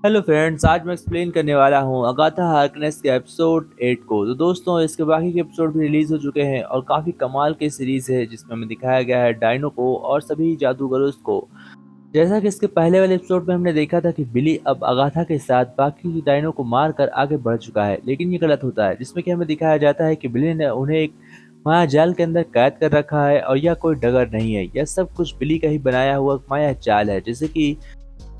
Hello friends, आज मैं explain करने वाला हूँ अगाथा हार्कनेस के एपिसोड 8 को। तो दोस्तों, इसके बाकी के एपिसोड भी रिलीज हो चुके हैं और काफ़ी कमाल की सीरीज है जिसमें हमें दिखाया गया है डायनो को और सभी जादूगरों को। जैसा कि इसके पहले वाले एपिसोड में हमने देखा था कि बिली अब अगाथा के साथ बाकी डायनो को मार कर आगे बढ़ चुका है, लेकिन ये गलत होता है जिसमें कि हमें दिखाया जाता है कि बिली ने उन्हें एक माया जाल के अंदर कैद कर रखा है और यह कोई डगर नहीं है। यह सब कुछ बिली का ही बनाया हुआ माया जाल है। जैसे कि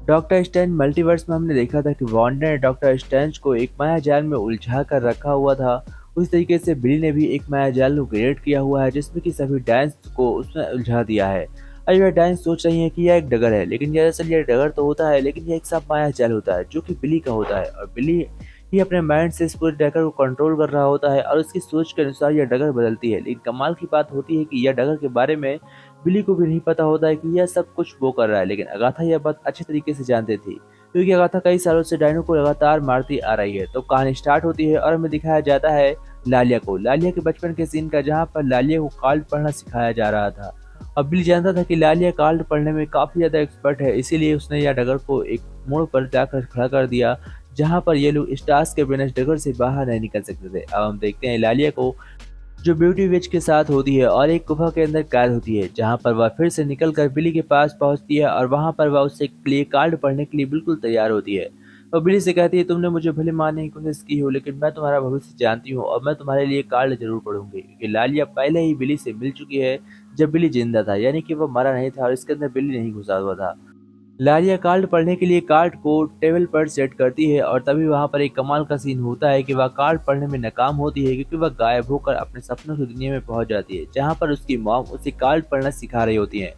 डॉक्टर स्ट्रेंज मल्टीवर्स में हमने देखा था कि वांडा ने डॉक्टर स्ट्रेंज को एक माया जाल में उलझा कर रखा हुआ था। उस तरीके से बिली ने भी एक माया जाल को क्रिएट किया हुआ है जिसमें कि सभी डांस को उसने उलझा दिया है। और यह डांस सोच रही है कि यह एक डगर है, लेकिन दरअसल यह डगर तो होता है, लेकिन यह एक सब माया जाल होता है जो कि बिली का होता है। और बिली ही अपने माइंड से इस पूरे डगर को कंट्रोल कर रहा होता है और उसकी सोच के अनुसार यह डगर बदलती है। लेकिन कमाल की बात होती है कि यह डगर के बारे में बिली को भी नहीं पता होता है कि यह सब कुछ वो कर रहा है, लेकिन अगाथा यह बात अच्छे तरीके से जानती थी क्योंकि अगाथा कई सालों से डायनो को लगातार मारती आ रही है। तो कहानी स्टार्ट होती है और हमें दिखाया जाता है लालिया को, लालिया के बचपन के सीन का, जहाँ पर लालिया को कार्ड पढ़ना सिखाया जा रहा था। अब बिली जानता था कि लालिया कार्ड पढ़ने में काफी ज्यादा एक्सपर्ट है, इसीलिए उसने यह डगर को एक मोड़ पर जाकर खड़ा कर दिया जहाँ पर ये लोग स्टार्स के बिना डगर से बाहर नहीं निकल सकते थे। अब हम देखते हैं लालिया को जो ब्यूटी विच के साथ होती है और एक गुफा के अंदर कैद होती है, जहां पर वह फिर से निकल कर बिली के पास पहुंचती है और वहां पर वह उससे लिए कार्ड पढ़ने के लिए बिल्कुल तैयार होती है। और बिली से कहती है, तुमने मुझे भले मारने की कोशिश की हो, लेकिन मैं तुम्हारा भविष्य जानती हूँ और मैं तुम्हारे लिए कार्ड जरूर पढ़ूंगी, क्योंकि लालिया पहले ही बिली से मिल चुकी है जब बिली जिंदा था, यानी कि वह मरा नहीं था और इसके अंदर बिली नहीं घुसा हुआ था। लारिया कार्ड पढ़ने के लिए कार्ड को टेबल पर सेट करती है और तभी वहां पर एक कमाल का सीन होता है कि वह कार्ड पढ़ने में नाकाम होती है, क्योंकि वह गायब होकर अपने सपनों की दुनिया में पहुंच जाती है जहां पर उसकी मॉम उसे कार्ड पढ़ना सिखा रही होती है।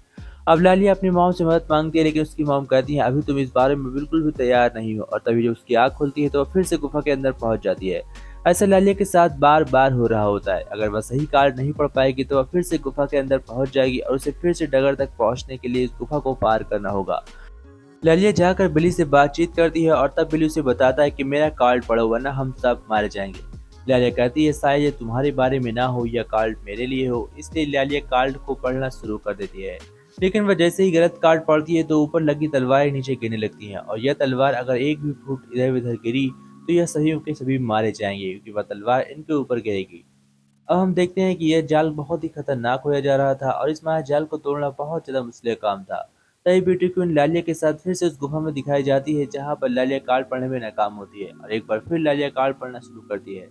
अब लालिया अपनी मॉम से मदद मांगती है, लेकिन उसकी मॉम कहती है अभी तुम इस बारे में बिल्कुल भी तैयार नहीं हो, और तभी जब उसकी आंख खुलती है तो वह फिर से गुफा के अंदर पहुंच जाती है। ऐसा लालिया के साथ बार बार हो रहा होता है। अगर वह सही कार्ड नहीं पढ़ पाएगी तो वह फिर से गुफा के अंदर पहुंच जाएगी और उसे फिर से डगर तक पहुंचने के लिए इस गुफा को पार करना होगा। ललिया जाकर बिली से बातचीत करती है और तब बिली उसे बताता है कि मेरा कार्ड पढ़ो वरना हम सब मारे जाएंगे। लालिया कहती है शायद ये तुम्हारे बारे में ना हो, यह कार्ड मेरे लिए हो, इसलिए लालिया कार्ड को पढ़ना शुरू कर देती है। लेकिन वह जैसे ही गलत कार्ड पढ़ती है तो ऊपर लगी तलवारें नीचे गिरने लगती हैं, और यह तलवार अगर एक भी फुट इधर उधर गिरी तो यह सभी के सभी मारे जाएंगे, क्योंकि वह तलवार इनके ऊपर गिरेगी। अब हम देखते हैं कि यह जाल बहुत ही खतरनाक होया जा रहा था और इस माया जाल को तोड़ना बहुत ज्यादा मुश्किल काम था। तभी ब्यूटी क्वीन लालिया के साथ फिर से उस गुफा में दिखाई जाती है जहां पर लालिया कार्ड पढ़ने में नाकाम होती है, और एक बार फिर लालिया कार्ड पढ़ना शुरू करती है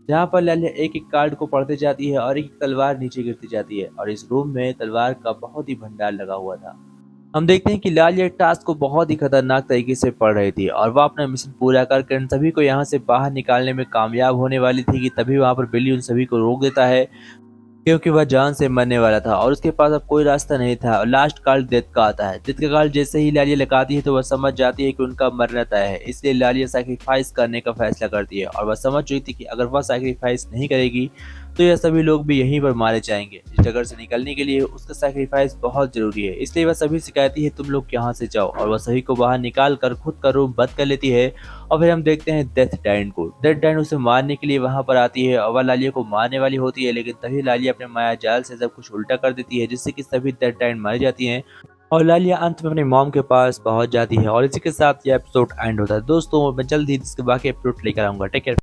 जहां पर लालिया एक एक कार्ड को पढ़ते जाती है और एक एक तलवार नीचे गिरती जाती है, और इस रूम में तलवार का बहुत ही भंडार लगा हुआ था। हम देखते हैं कि लालिया टास्क को बहुत ही खतरनाक तरीके से पढ़ रही थी और वह अपना मिशन पूरा करके उन सभी को यहाँ से बाहर निकालने में कामयाब होने वाली थी कि तभी वहां पर बिल्ली उन सभी को रोक देता है, क्योंकि वह जान से मरने वाला था और उसके पास अब कोई रास्ता नहीं था। और लास्ट कार्ड डेथ का आता है। डेथ का कार्ड जैसे ही लालिया लगाती है तो वह समझ जाती है कि उनका मरना तय है, इसलिए लालिया सैक्रिफाइस करने का फैसला करती है, और वह समझ चुकी थी कि अगर वह सैक्रिफाइस नहीं करेगी तो यह सभी लोग भी यहीं पर मारे जाएंगे। इस जगह से निकलने के लिए उसका सैक्रिफाइस बहुत जरूरी है, इसलिए वह सभी से कहती है तुम लोग यहाँ से जाओ, और वह सभी को बाहर निकाल कर खुद का रूम बंद कर लेती है। और फिर हम देखते हैं डेथ डाइन को। डेथ डाइन उसे मारने के लिए वहां पर आती है और वह लालिया को मारने वाली होती है, लेकिन तभी लालिया अपने माया जाल से सब कुछ उल्टा कर देती है जिससे कि सभी डेथ डाइन मारी जाती हैं और लालिया अंत में अपनी मॉम के पास पहुंच जाती है। और इसी के साथ यह एपिसोड एंड होता है। दोस्तों, मैं जल्द ही इसके बाकी एपिसोड लेकर आऊंगा। Take care.